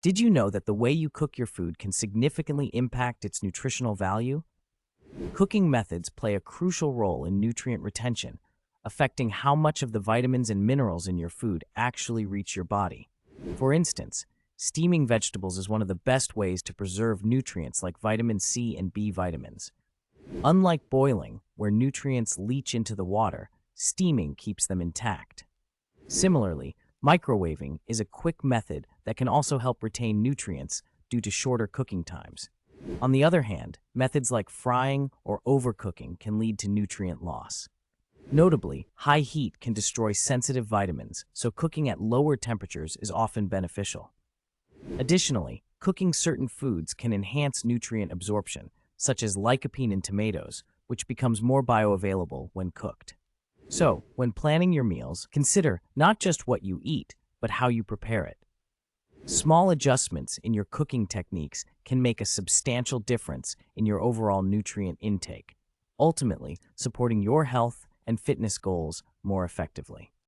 Did you know that the way you cook your food can significantly impact its nutritional value? Cooking methods play a crucial role in nutrient retention, affecting how much of the vitamins and minerals in your food actually reach your body. For instance, steaming vegetables is one of the best ways to preserve nutrients like vitamin C and B vitamins. Unlike boiling, where nutrients leach into the water, steaming keeps them intact. Similarly, microwaving is a quick method that can also help retain nutrients due to shorter cooking times. On the other hand, methods like frying or overcooking can lead to nutrient loss. Notably, high heat can destroy sensitive vitamins, so cooking at lower temperatures is often beneficial. Additionally, cooking certain foods can enhance nutrient absorption, such as lycopene in tomatoes, which becomes more bioavailable when cooked. So, when planning your meals, consider not just what you eat, but how you prepare it. Small adjustments in your cooking techniques can make a substantial difference in your overall nutrient intake, ultimately supporting your health and fitness goals more effectively.